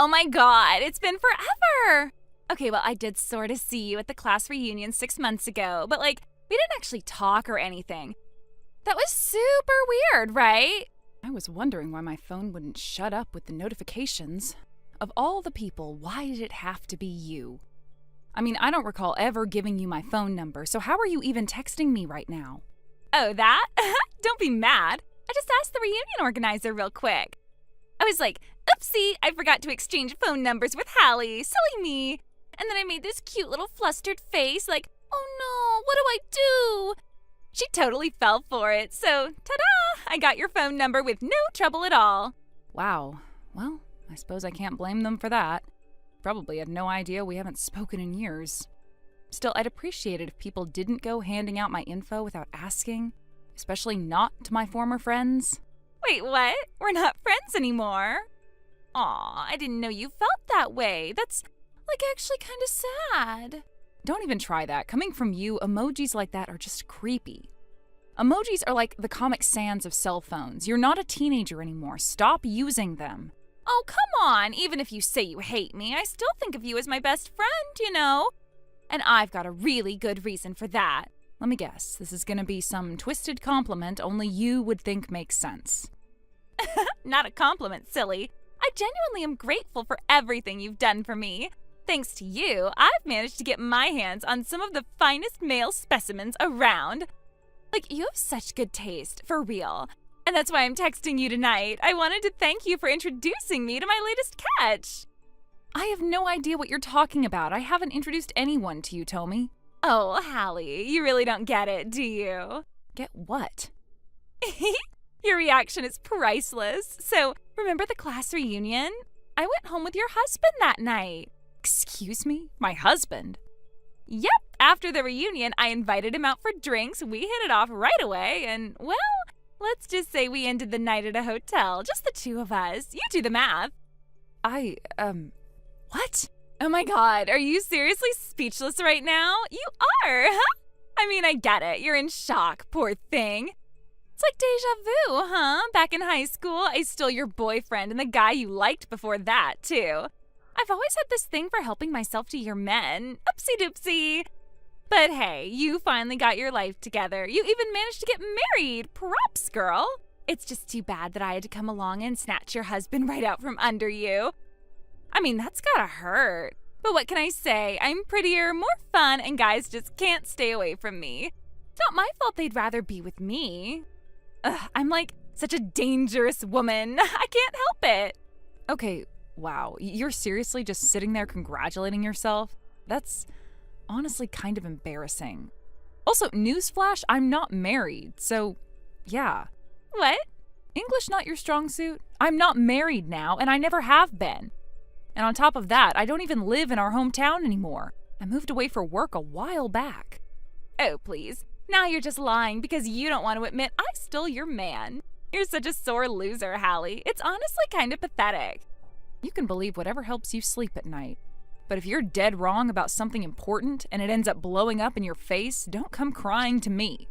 Oh my god, it's been forever! Okay, well, I did sort of see you at the class reunion 6 months ago, but we didn't actually talk or anything. That was super weird, right? I was wondering why my phone wouldn't shut up with the notifications. Of all the people, why did it have to be you? I mean, I don't recall ever giving you my phone number, so how are you even texting me right now? Oh, that? Don't be mad. I just asked the reunion organizer real quick. I was like, oopsie, I forgot to exchange phone numbers with Hallie. Silly me. And then I made this cute little flustered face like, oh no, what do I do? She totally fell for it, so ta-da! I got your phone number with no trouble at all. Wow. Well, I suppose I can't blame them for that. Probably had no idea we haven't spoken in years. Still, I'd appreciate it if people didn't go handing out my info without asking, especially not to my former friends. Wait, what? We're not friends anymore? Aw, I didn't know you felt that way. That's, actually kind of sad. Don't even try that. Coming from you, emojis like that are just creepy. Emojis are like the Comic Sans of cell phones. You're not a teenager anymore. Stop using them. Oh, come on. Even if you say you hate me, I still think of you as my best friend, you know? And I've got a really good reason for that. Let me guess. This is gonna be some twisted compliment only you would think makes sense. Not a compliment, silly. I genuinely am grateful for everything you've done for me. Thanks to you, I've managed to get my hands on some of the finest male specimens around. You have such good taste, for real. And that's why I'm texting you tonight. I wanted to thank you for introducing me to my latest catch. I have no idea what you're talking about. I haven't introduced anyone to you, Tommy. Oh, Hallie, you really don't get it, do you? Get what? Your reaction is priceless. So, remember the class reunion? I went home with your husband that night. Excuse me? My husband? Yep, after the reunion, I invited him out for drinks, we hit it off right away, and, well, let's just say we ended the night at a hotel, just the two of us. You do the math. What? Oh my god, are you seriously speechless right now? You are, huh? I mean, I get it, you're in shock, poor thing. It's like deja vu, huh? Back in high school, I stole your boyfriend and the guy you liked before that, too. I've always had this thing for helping myself to your men. Oopsie doopsie. But hey, you finally got your life together. You even managed to get married. Props, girl. It's just too bad that I had to come along and snatch your husband right out from under you. I mean, that's gotta hurt. But what can I say? I'm prettier, more fun, and guys just can't stay away from me. It's not my fault they'd rather be with me. Ugh, I'm such a dangerous woman. I can't help it. Okay, wow. You're seriously just sitting there congratulating yourself? That's honestly kind of embarrassing. Also, newsflash, I'm not married, so yeah. What? English not your strong suit? I'm not married now, and I never have been. And on top of that, I don't even live in our hometown anymore. I moved away for work a while back. Oh, please. Now you're just lying because you don't want to admit I stole your man. You're such a sore loser, Hallie. It's honestly kind of pathetic. You can believe whatever helps you sleep at night. But if you're dead wrong about something important and it ends up blowing up in your face, don't come crying to me.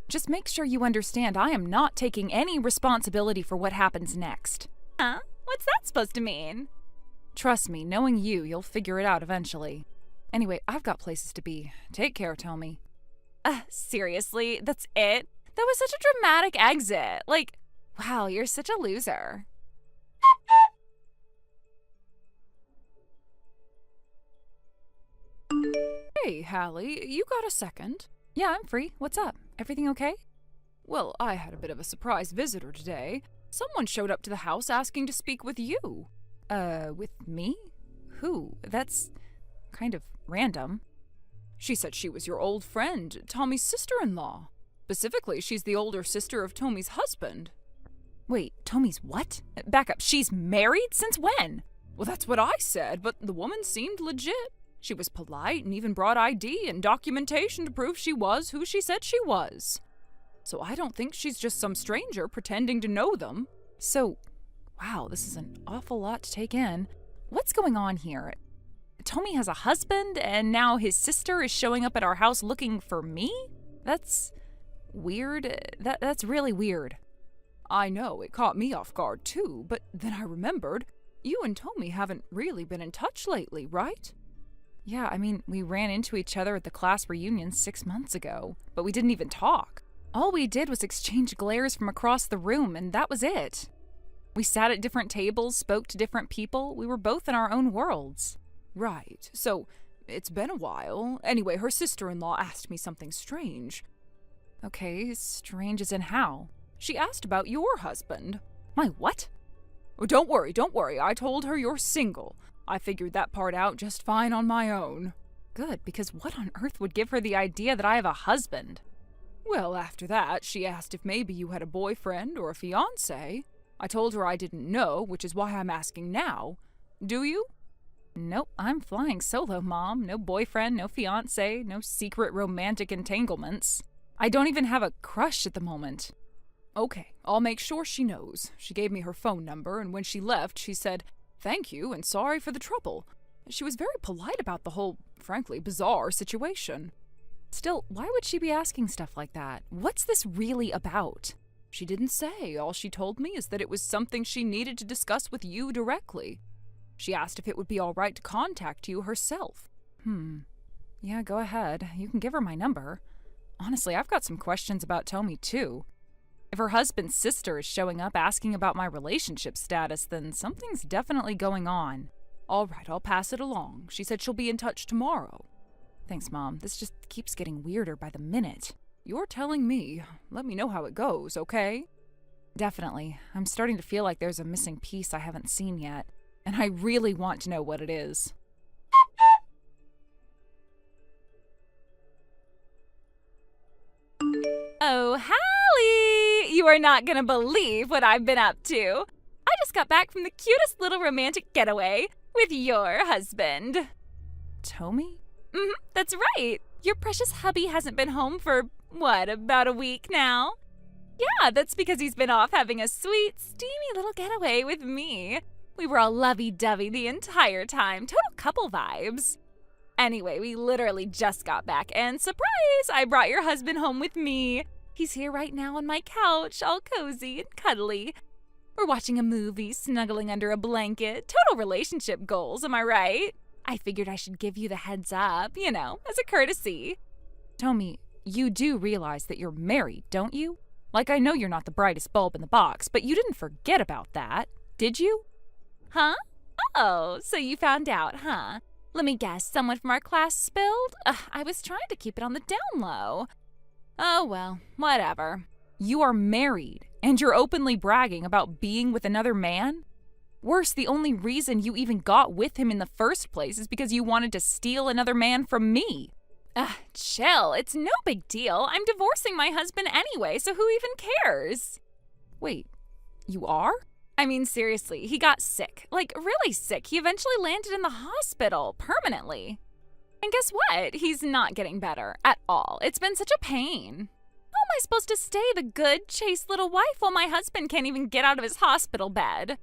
Just make sure you understand I am not taking any responsibility for what happens next. Huh? What's that supposed to mean? Trust me, knowing you, you'll figure it out eventually. Anyway, I've got places to be. Take care, Tommy. Seriously? That's it? That was such a dramatic exit. Wow, you're such a loser. Hey, Hallie, you got a second? Yeah, I'm free. What's up? Everything okay? Well, I had a bit of a surprise visitor today. Someone showed up to the house asking to speak with you. With me? Who? That's kind of random. She said she was your old friend, Tommy's sister-in-law. Specifically, she's the older sister of Tommy's husband. Wait, Tommy's what? Back up, she's married? Since when? Well, that's what I said, but the woman seemed legit. She was polite and even brought ID and documentation to prove she was who she said she was. So I don't think she's just some stranger pretending to know them. So, wow, this is an awful lot to take in. What's going on here? Tommy has a husband, and now his sister is showing up at our house looking for me? That's weird. That's really weird. I know, it caught me off guard too, but then I remembered. You and Tommy haven't really been in touch lately, right? Yeah, I mean, we ran into each other at the class reunion 6 months ago, but we didn't even talk. All we did was exchange glares from across the room, and that was it. We sat at different tables, spoke to different people. We were both in our own worlds. Right, so it's been a while. Anyway, her sister-in-law asked me something strange. Okay, strange as in how? She asked about your husband. My what? Oh, don't worry. I told her you're single. I figured that part out just fine on my own. Good, because what on earth would give her the idea that I have a husband? Well, after that, she asked if maybe you had a boyfriend or a fiancé. I told her I didn't know, which is why I'm asking now. Do you? Nope, I'm flying solo, Mom. No boyfriend, no fiancé, no secret romantic entanglements. I don't even have a crush at the moment. Okay, I'll make sure she knows. She gave me her phone number, and when she left, she said, "Thank you and sorry for the trouble." She was very polite about the whole, frankly, bizarre situation. Still, why would she be asking stuff like that? What's this really about? She didn't say. All she told me is that it was something she needed to discuss with you directly. She asked if it would be all right to contact you herself. Yeah, go ahead. You can give her my number. Honestly, I've got some questions about Tommy, too. If her husband's sister is showing up asking about my relationship status, then something's definitely going on. All right, I'll pass it along. She said she'll be in touch tomorrow. Thanks, Mom. This just keeps getting weirder by the minute. You're telling me. Let me know how it goes, okay? Definitely. I'm starting to feel like there's a missing piece I haven't seen yet, and I really want to know what it is. Oh, Hallie! You are not gonna believe what I've been up to. I just got back from the cutest little romantic getaway with your husband. Tommy? That's right. Your precious hubby hasn't been home for, about a week now? Yeah, that's because he's been off having a sweet, steamy little getaway with me. We were all lovey-dovey the entire time. Total couple vibes. Anyway, we literally just got back, and surprise, I brought your husband home with me. He's here right now on my couch, all cozy and cuddly. We're watching a movie, snuggling under a blanket. Total relationship goals, am I right? I figured I should give you the heads up, as a courtesy. Tommy, you do realize that you're married, don't you? Like, I know you're not the brightest bulb in the box, but you didn't forget about that, did you? Huh? Oh, so you found out, huh? Let me guess, someone from our class spilled? I was trying to keep it on the down low. Oh well, whatever. You are married, and you're openly bragging about being with another man? Worse, the only reason you even got with him in the first place is because you wanted to steal another man from me. Chill, it's no big deal. I'm divorcing my husband anyway, so who even cares? Wait, you are? I mean, seriously, he got sick. Like, really sick. He eventually landed in the hospital, permanently. And guess what? He's not getting better at all. It's been such a pain. How am I supposed to stay the good, chaste little wife while my husband can't even get out of his hospital bed?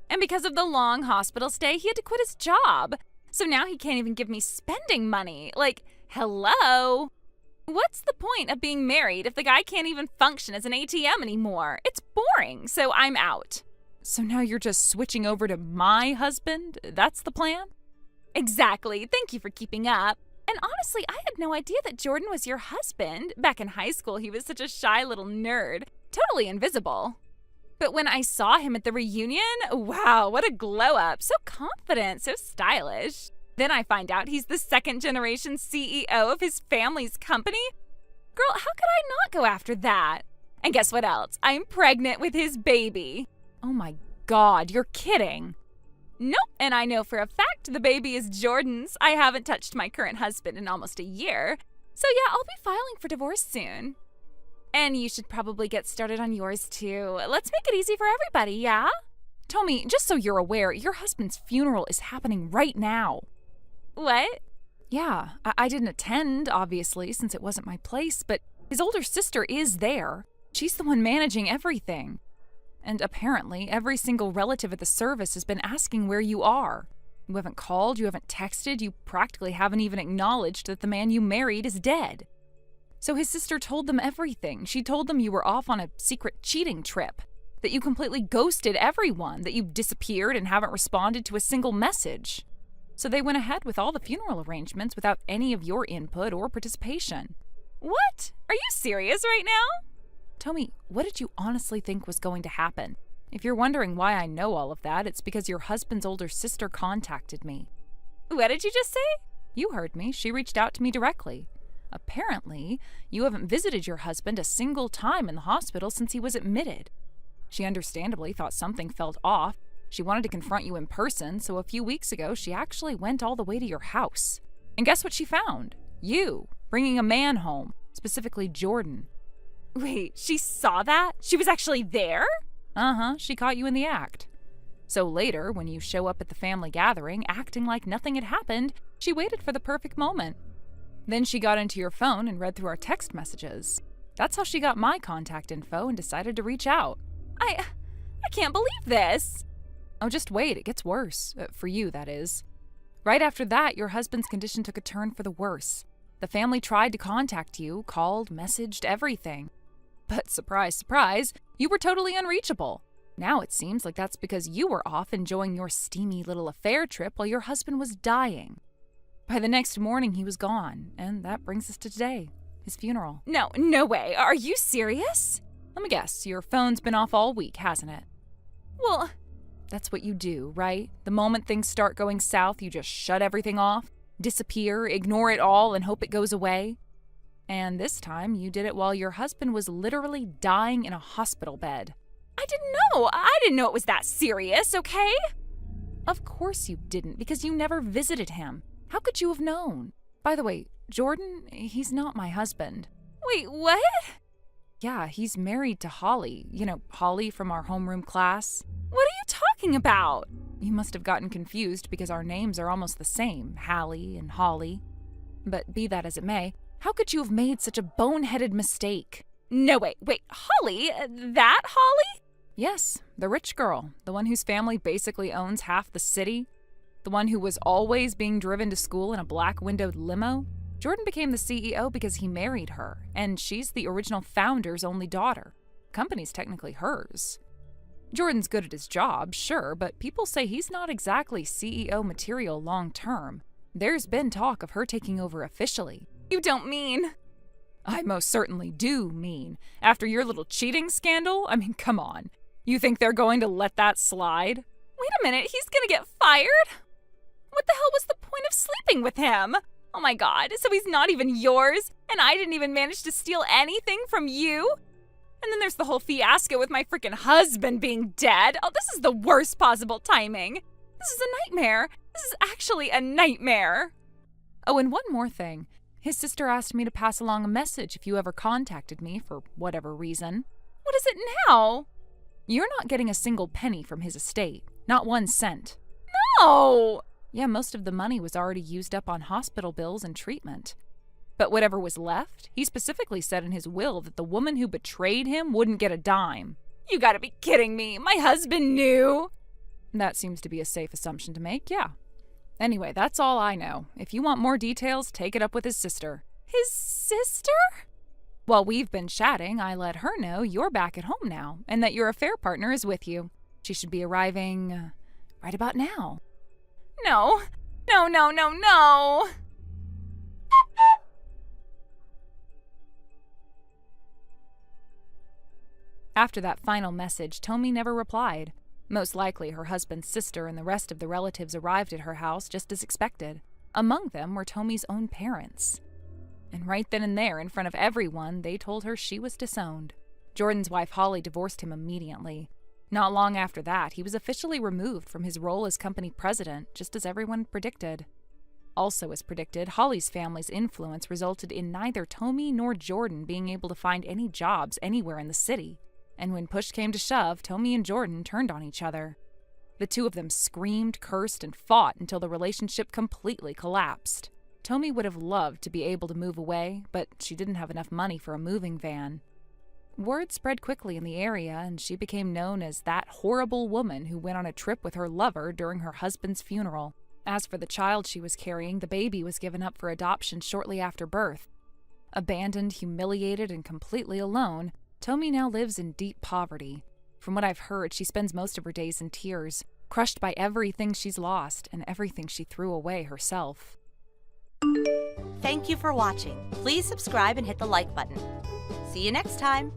And because of the long hospital stay, he had to quit his job. So now he can't even give me spending money. Like, hello? What's the point of being married if the guy can't even function as an ATM anymore? It's boring, so I'm out. So now you're just switching over to my husband? That's the plan? Exactly. Thank you for keeping up. And honestly, I had no idea that Jordan was your husband. Back in high school, he was such a shy little nerd. Totally invisible. But when I saw him at the reunion, wow, what a glow up. So confident, so stylish. Then I find out he's the second-generation CEO of his family's company. Girl, how could I not go after that? And guess what else? I'm pregnant with his baby. Oh my God, you're kidding. Nope, and I know for a fact the baby is Jordan's. I haven't touched my current husband in almost a year. So yeah, I'll be filing for divorce soon. And you should probably get started on yours too. Let's make it easy for everybody, yeah? Tommy, just so you're aware, your husband's funeral is happening right now. What? Yeah, I didn't attend, obviously, since it wasn't my place, but his older sister is there. She's the one managing everything. And apparently, every single relative at the service has been asking where you are. You haven't called, you haven't texted, you practically haven't even acknowledged that the man you married is dead. So his sister told them everything. She told them you were off on a secret cheating trip. That you completely ghosted everyone, that you disappeared and haven't responded to a single message. So they went ahead with all the funeral arrangements without any of your input or participation. What? Are you serious right now? Tommy, what did you honestly think was going to happen? If you're wondering why I know all of that, it's because your husband's older sister contacted me. What did you just say? You heard me. She reached out to me directly. Apparently, you haven't visited your husband a single time in the hospital since he was admitted. She understandably thought something felt off. She wanted to confront you in person, so a few weeks ago, she actually went all the way to your house. And guess what she found? You, bringing a man home, specifically Jordan. Wait, she saw that? She was actually there? Uh-huh, she caught you in the act. So later, when you show up at the family gathering, acting like nothing had happened, she waited for the perfect moment. Then she got into your phone and read through our text messages. That's how she got my contact info and decided to reach out. I can't believe this. Oh, just wait, it gets worse. For you, that is. Right after that, your husband's condition took a turn for the worse. The family tried to contact you, called, messaged, everything. But surprise, surprise, you were totally unreachable. Now it seems like that's because you were off enjoying your steamy little affair trip while your husband was dying. By the next morning, he was gone, and that brings us to today, his funeral. No way. Are you serious? Let me guess, your phone's been off all week, hasn't it? Well, that's what you do, right? The moment things start going south, you just shut everything off, disappear, ignore it all, and hope it goes away. And this time, you did it while your husband was literally dying in a hospital bed. I didn't know. I didn't know it was that serious, okay? Of course you didn't, because you never visited him. How could you have known? By the way, Jordan, he's not my husband. Wait, what? Yeah, he's married to Holly. You know, Holly from our homeroom class. What are you talking about? You must have gotten confused because our names are almost the same, Hallie and Holly. But be that as it may, how could you have made such a boneheaded mistake? No, wait, Holly? That Holly? Yes, the rich girl, the one whose family basically owns half the city, the one who was always being driven to school in a black-windowed limo. Jordan became the CEO because he married her, and she's the original founder's only daughter. The company's technically hers. Jordan's good at his job, sure, but people say he's not exactly CEO material long-term. There's been talk of her taking over officially. You don't mean... I most certainly do mean. After your little cheating scandal? I mean, come on. You think they're going to let that slide? Wait a minute, he's gonna get fired? What the hell was the point of sleeping with him? Oh my god, so he's not even yours, and I didn't even manage to steal anything from you? And then there's the whole fiasco with my freaking husband being dead. Oh, this is the worst possible timing. This is a nightmare. This is actually a nightmare. Oh, and one more thing. His sister asked me to pass along a message if you ever contacted me for whatever reason. What is it now? You're not getting a single penny from his estate. Not 1 cent. No! Yeah, most of the money was already used up on hospital bills and treatment. But whatever was left, he specifically said in his will that the woman who betrayed him wouldn't get a dime. You gotta be kidding me. My husband knew. That seems to be a safe assumption to make, yeah. Anyway, that's all I know. If you want more details, take it up with his sister. His sister? While we've been chatting, I let her know you're back at home now, and that your affair partner is with you. She should be arriving right about now. No. After that final message, Tommy never replied. Most likely her husband's sister and the rest of the relatives arrived at her house just as expected. Among them were Tommy's own parents. And right then and there, in front of everyone, they told her she was disowned. Jordan's wife Holly divorced him immediately. Not long after that, he was officially removed from his role as company president, just as everyone predicted. Also as predicted, Holly's family's influence resulted in neither Tommy nor Jordan being able to find any jobs anywhere in the city. And when push came to shove, Tommy and Jordan turned on each other. The two of them screamed, cursed, and fought until the relationship completely collapsed. Tommy would have loved to be able to move away, but she didn't have enough money for a moving van. Word spread quickly in the area, and she became known as that horrible woman who went on a trip with her lover during her husband's funeral. As for the child she was carrying, the baby was given up for adoption shortly after birth. Abandoned, humiliated, and completely alone, Tommy now lives in deep poverty. From what I've heard, she spends most of her days in tears, crushed by everything she's lost and everything she threw away herself. Thank you for watching. Please subscribe and hit the like button. See you next time.